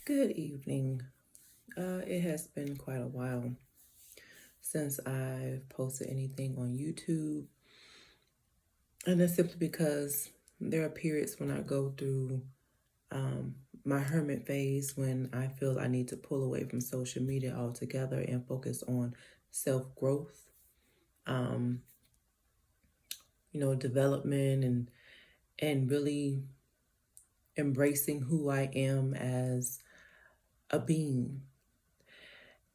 Good evening. It has been quite a while since I've posted anything on YouTube, and that's simply because there are periods when I go through um, my hermit phase when I feel I need to pull away from social media altogether and focus on self growth, um, development and really embracing who I am as a being.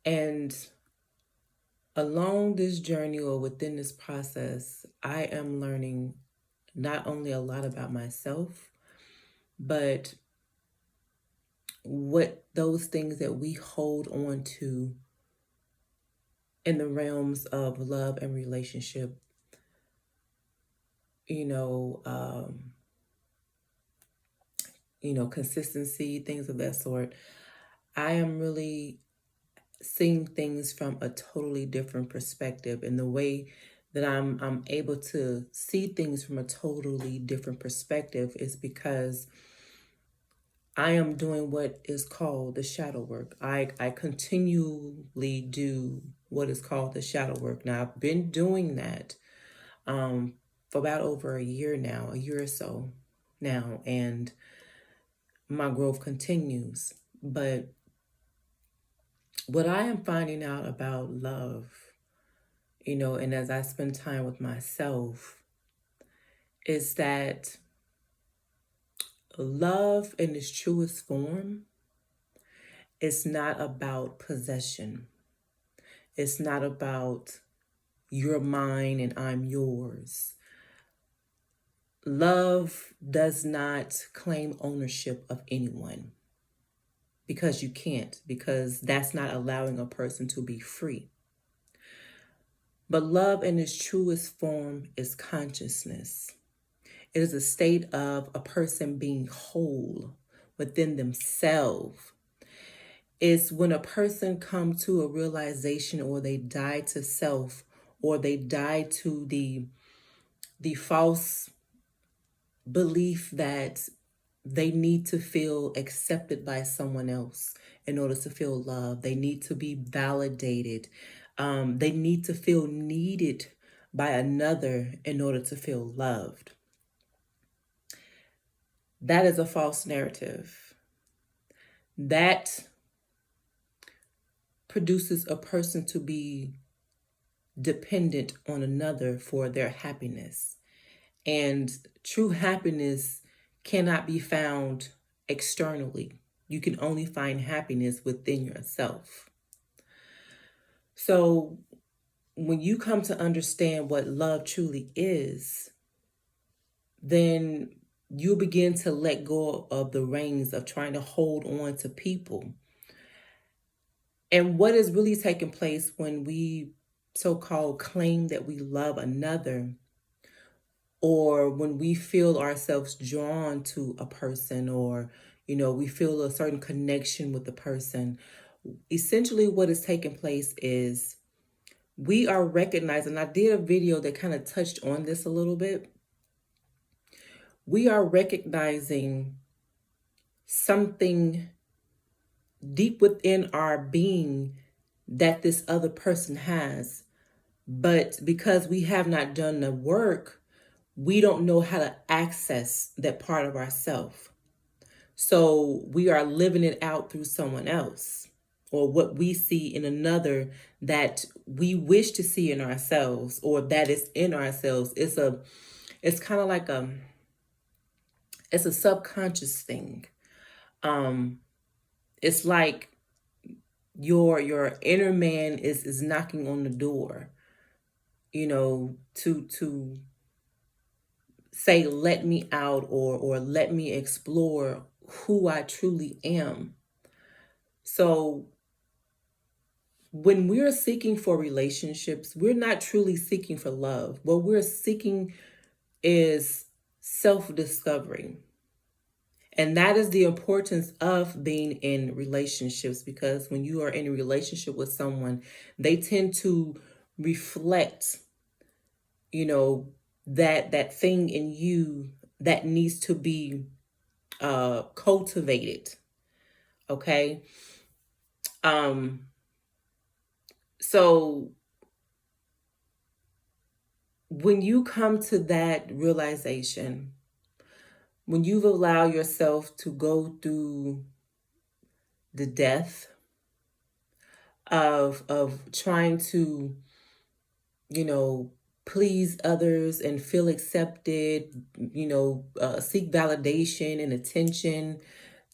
And along this journey or within this process, I am learning not only a lot about myself, but what those things that we hold on to in the realms of love and relationship, you know, um, consistency, things of that sort. I am really seeing things from a totally different perspective, and the way that I'm able to see things from a totally different perspective is because I am doing what is called the shadow work. I continually do what is called the shadow work. Now, I've been doing that um, for about over a year now, a year or so now, and my growth continues. But what I am finding out about love, and as I spend time with myself, is that love in its truest form is not about possession. It's not about you're mine and I'm yours. Love does not claim ownership of anyone because you can't, because that's not allowing a person to be free. But love in its truest form is consciousness. It is a state of a person being whole within themselves. It's when a person comes to a realization, or they die to self, or they die to the false belief that they need to feel accepted by someone else in order to feel love. They need to be validated. They need to feel needed by another in order to feel loved. That is a false narrative. That produces a person to be dependent on another for their happiness. And true happiness cannot be found externally. You can only find happiness within yourself. So when you come to understand what love truly is, then you begin to let go of the reins of trying to hold on to people. And what is really taking place when we so-called claim that we love another, or when we feel ourselves drawn to a person, or we feel a certain connection with the person, essentially what is taking place is we are recognizing. I did a video that kind of touched on this a little bit. We are recognizing something deep within our being that this other person has, but because we have not done the work, we don't know how to access that part of ourself. So we are living it out through someone else, or what we see in another that we wish to see in ourselves, or that is in ourselves. It's kind of like it's a subconscious thing. Um, it's like your inner man is knocking on the door, to say, let me out, or let me explore who I truly am. So when we're seeking for relationships, we're not truly seeking for love. What we're seeking is self-discovery. And that is the importance of being in relationships, because when you are in a relationship with someone, they tend to reflect, that thing in you that needs to be cultivated. Okay. Um, so when you come to that realization, when you've allowed yourself to go through the death of trying to, you know, please others and feel accepted, seek validation and attention,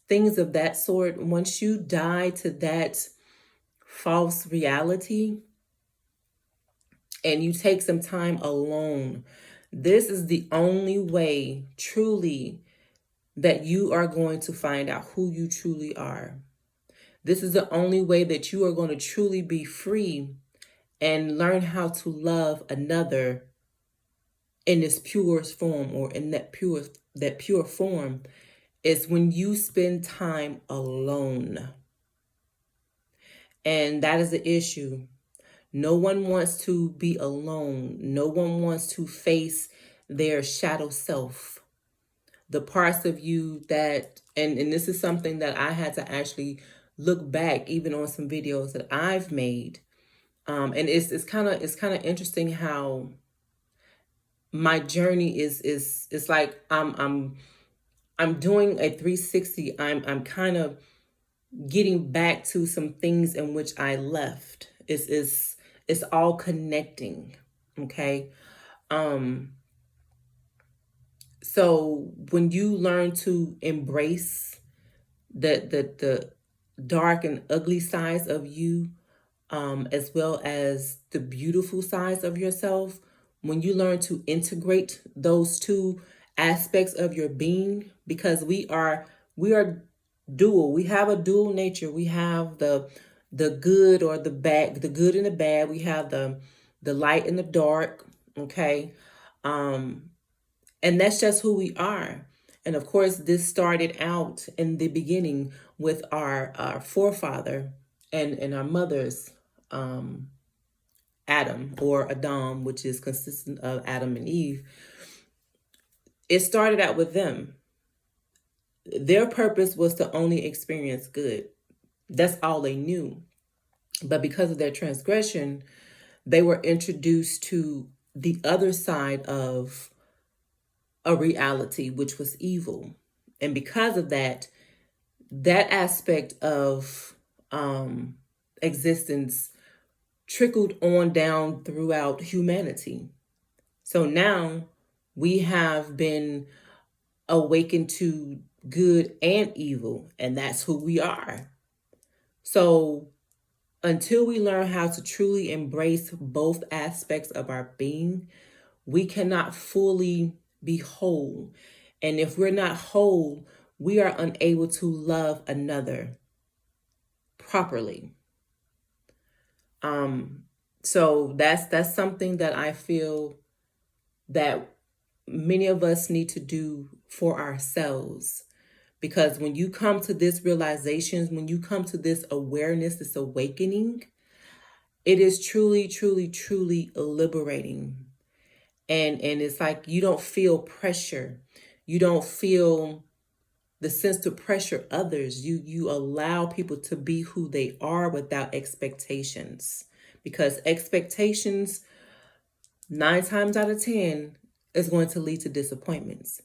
things of that sort. Once you die to that false reality and you take some time alone, this is the only way truly that you are going to find out who you truly are. This is the only way that you are going to truly be free and learn how to love another in its purest form, or in that pure form, is when you spend time alone. And that is the issue. No one wants to be alone. No one wants to face their shadow self. The parts of you that, and this is something that I had to actually look back even on some videos that I've made. And it's kind of interesting how my journey is it's like I'm doing a 360. I'm kind of getting back to some things in which I left. It's all connecting. Okay. Um so when you learn to embrace the dark and ugly sides of you, as well as the beautiful sides of yourself, when you learn to integrate those two aspects of your being, because we are dual. We have a dual nature. We have the good or the bad, the good and the bad. We have the light and the dark. Okay. Um, and that's just who we are. And of course, this started out in the beginning with our forefather and our mothers, um, Adam or Adam, which is consistent of Adam and Eve. It started out with them. Their purpose was to only experience good. That's all they knew. But because of their transgression, they were introduced to the other side of a reality, which was evil. And because of that, that aspect of existence trickled on down throughout humanity. So now we have been awakened to good and evil, and that's who we are. So until we learn how to truly embrace both aspects of our being, we cannot fully be whole. And if we're not whole, we are unable to love another properly. Um, so that's something that I feel that many of us need to do for ourselves. Because when you come to this realization, when you come to this awareness, this awakening, it is truly, truly, truly liberating. And it's like you don't feel pressure. You don't feel the sense to pressure others. You allow people to be who they are without expectations. Because expectations, 9 times out of 10, is going to lead to disappointments.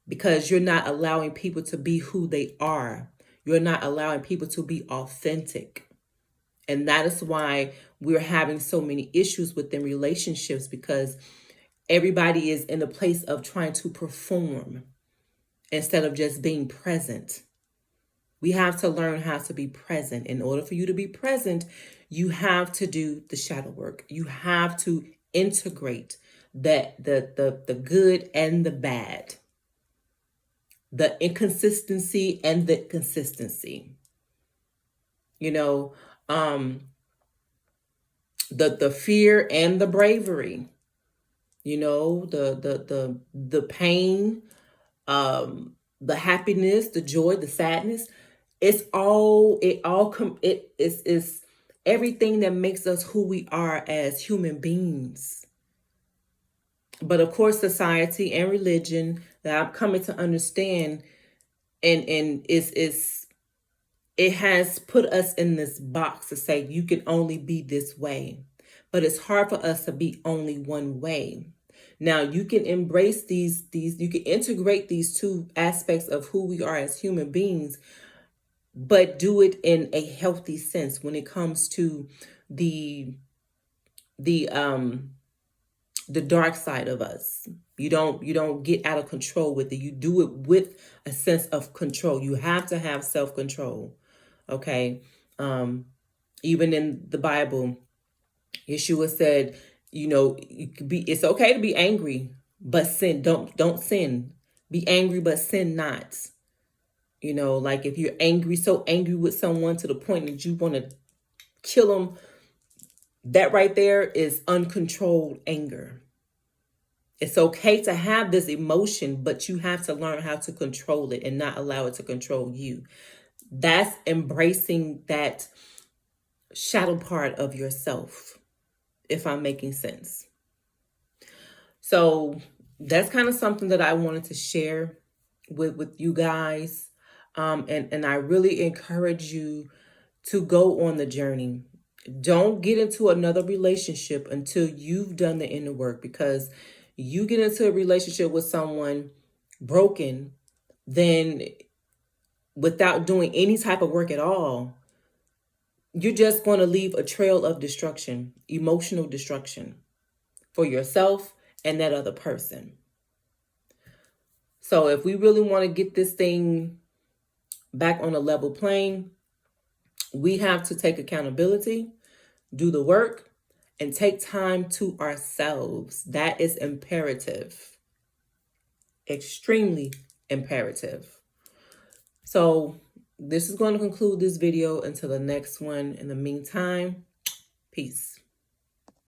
Because you're not allowing people to be who they are. You're not allowing people to be authentic. And that is why we're having so many issues within relationships, because everybody is in a place of trying to perform instead of just being present. We have to learn how to be present. In order for you to be present, you have to do the shadow work. You have to integrate the good and the bad, the inconsistency and the consistency. You know, um, the fear and the bravery. You know, the pain, the happiness, the joy, the sadness. It's everything that makes us who we are as human beings. But of course, society and religion that I'm coming to understand, and is it has put us in this box to say you can only be this way. But it's hard for us to be only one way. Now you can embrace these you can integrate these two aspects of who we are as human beings, but do it in a healthy sense when it comes to the the um the dark side of us. You don't get out of control with it. You do it with a sense of control. You have to have self-control. Okay. Even in the Bible, Yeshua said, it's okay to be angry, but sin. Don't sin. Be angry, but sin not. Like if you're angry, so angry with someone to the point that you want to kill them, that right there is uncontrolled anger. It's okay to have this emotion, but you have to learn how to control it and not allow it to control you. That's embracing that shadow part of yourself, if I'm making sense. So that's kind of something that I wanted to share with you guys. And I really encourage you to go on the journey. Don't get into another relationship until you've done the inner work, because you get into a relationship with someone broken, then without doing any type of work at all, you're just going to leave a trail of destruction, emotional destruction for yourself and that other person. So if we really want to get this thing back on a level plane, we have to take accountability, do the work, and take time to ourselves. That is imperative. Extremely imperative. So this is going to conclude this video until the next one. In the meantime, peace.